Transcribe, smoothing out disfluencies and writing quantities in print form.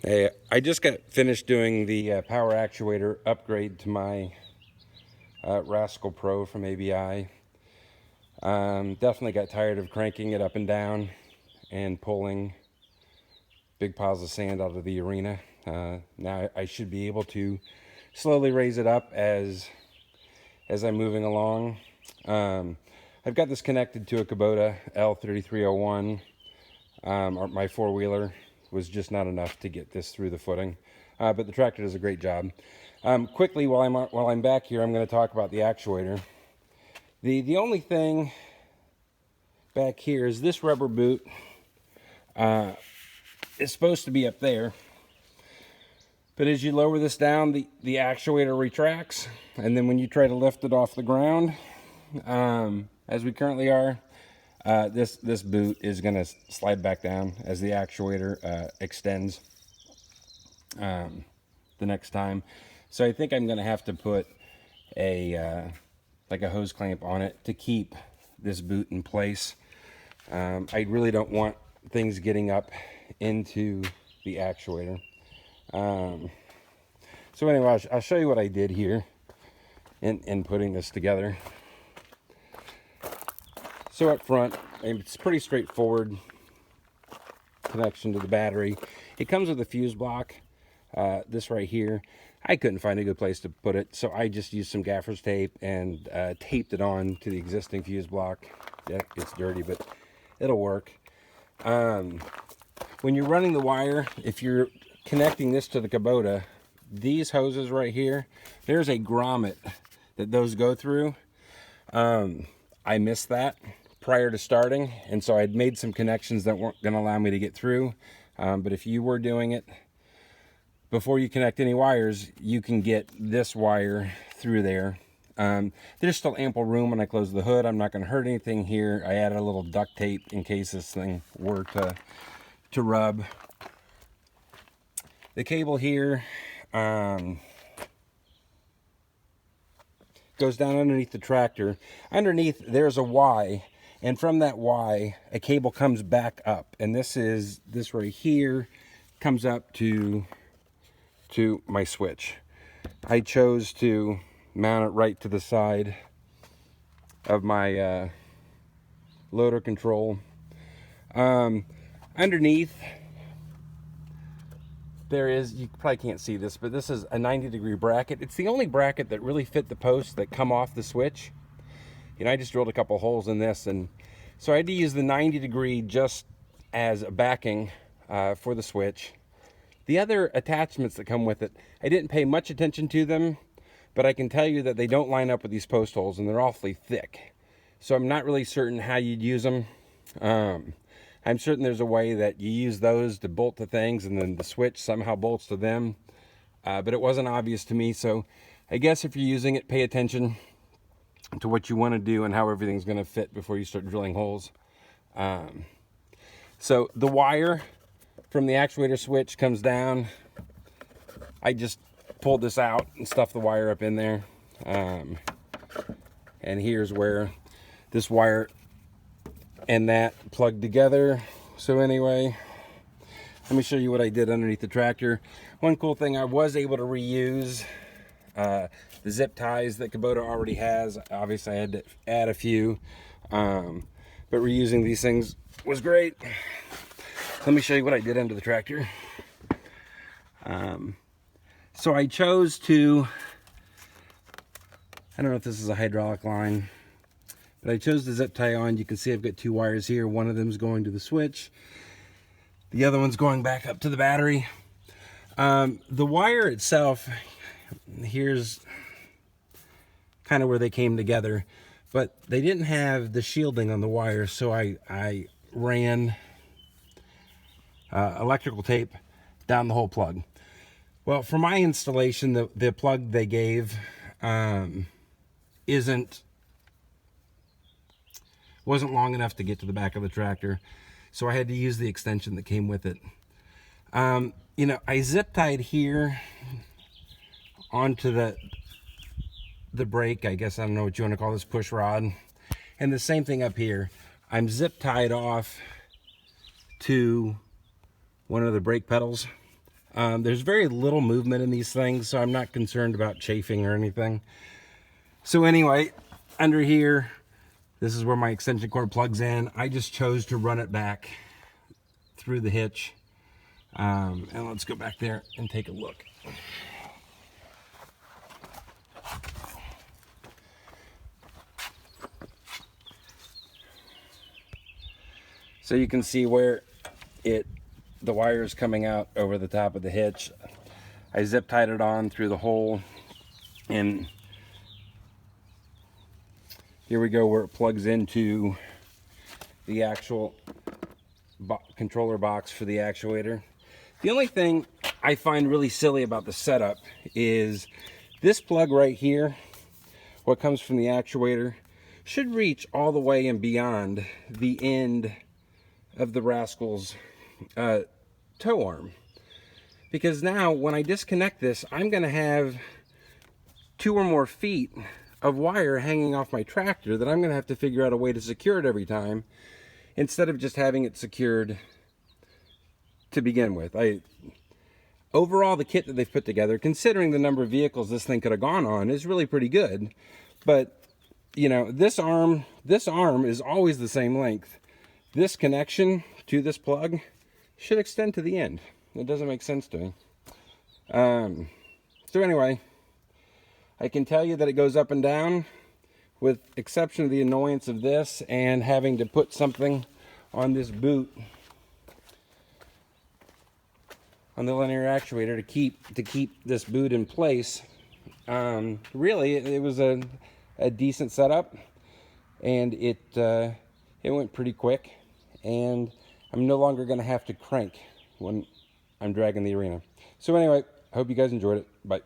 Hey, I just got finished doing the power actuator upgrade to my Rascal Pro from ABI. Definitely got tired of cranking it up and down and pulling big piles of sand out of the arena. Now I should be able to slowly raise it up as I'm moving along. I've got this connected to a Kubota L3301. My four-wheeler was just not enough to get this through the footing, but the tractor does a great job. Quickly, while I'm back here, I'm going to talk about the actuator. The only thing back here is this rubber boot is supposed to be up there, but as you lower this down, the actuator retracts, and then when you try to lift it off the ground, as we currently are, this boot is going to slide back down as the actuator extends the next time. So I think I'm going to have to put like a hose clamp on it to keep this boot in place. I really don't want things getting up into the actuator. So anyway, I'll show you what I did here in putting this together. So up front, it's pretty straightforward connection to the battery. It comes with a fuse block, this right here. I couldn't find a good place to put it, so I just used some gaffer's tape and taped it on to the existing fuse block. Yeah, it's dirty, but it'll work. When you're running the wire, if you're connecting this to the Kubota, these hoses right here, there's a grommet that those go through. I missed that prior to starting, and so I'd made some connections that weren't going to allow me to get through. But if you were doing it before you connect any wires, you can get this wire through there. There's still ample room when I close the hood. I'm not going to hurt anything here. I added a little duct tape in case this thing were to rub. The cable here goes down underneath the tractor. Underneath there's a Y, and from that Y a cable comes back up, and this right here comes up to my switch. I chose to mount it right to the side of my loader control. Underneath there is, you probably can't see this, but this is a 90-degree bracket. It's the only bracket that really fit the posts that come off the switch. You know, I just drilled a couple holes in this, and so I had to use the 90-degree just as a backing for the switch. The other attachments that come with it, I didn't pay much attention to them, but I can tell you that they don't line up with these post holes, and they're awfully thick. So I'm not really certain how you'd use them. I'm certain there's a way that you use those to bolt to things, and then the switch somehow bolts to them. But it wasn't obvious to me, so I guess if you're using it, pay attention to what you want to do and how everything's going to fit before you start drilling holes. So the wire from the actuator switch comes down. I just pulled this out and stuffed the wire up in there. And here's where this wire and that plugged together. So anyway, let me show you what I did underneath the tractor. One cool thing, I was able to reuse the zip ties that Kubota already has. Obviously I had to add a few, but reusing these things was great. Let me show you what I did under the tractor. So I chose to, I don't know if this is a hydraulic line, but I chose the zip tie on. You can see I've got two wires here. One of them is going to the switch. The other one's going back up to the battery. The wire itself, here's kind of where they came together, but they didn't have the shielding on the wire, so I ran electrical tape down the whole plug. Well, for my installation, the plug they gave wasn't long enough to get to the back of the tractor, so I had to use the extension that came with it. You know, I zip tied here onto the brake, I guess, I don't know what you want to call this, push rod, and the same thing up here. I'm zip tied off to one of the brake pedals. There's very little movement in these things, so I'm not concerned about chafing or anything. So anyway, under here, this is where my extension cord plugs in. I just chose to run it back through the hitch. And let's go back there and take a look. So you can see where the wire is coming out over the top of the hitch. I zip tied it on through the hole, and here we go where it plugs into the actual controller box for the actuator. The only thing I find really silly about the setup is this plug right here, what comes from the actuator, should reach all the way and beyond the end of the Rascal's tow arm. Because now when I disconnect this, I'm going to have 2 or more feet of wire hanging off my tractor that I'm going to have to figure out a way to secure it every time, instead of just having it secured to begin with. Overall, the kit that they've put together, considering the number of vehicles this thing could have gone on, is really pretty good. But, you know, this arm is always the same length. This connection to this plug should extend to the end. It doesn't make sense to me. So anyway, I can tell you that it goes up and down, with exception of the annoyance of this and having to put something on this boot, on the linear actuator, to keep this boot in place. Really, it was a decent setup, and it went pretty quick, and I'm no longer going to have to crank when I'm dragging the arena. So anyway, I hope you guys enjoyed it. Bye.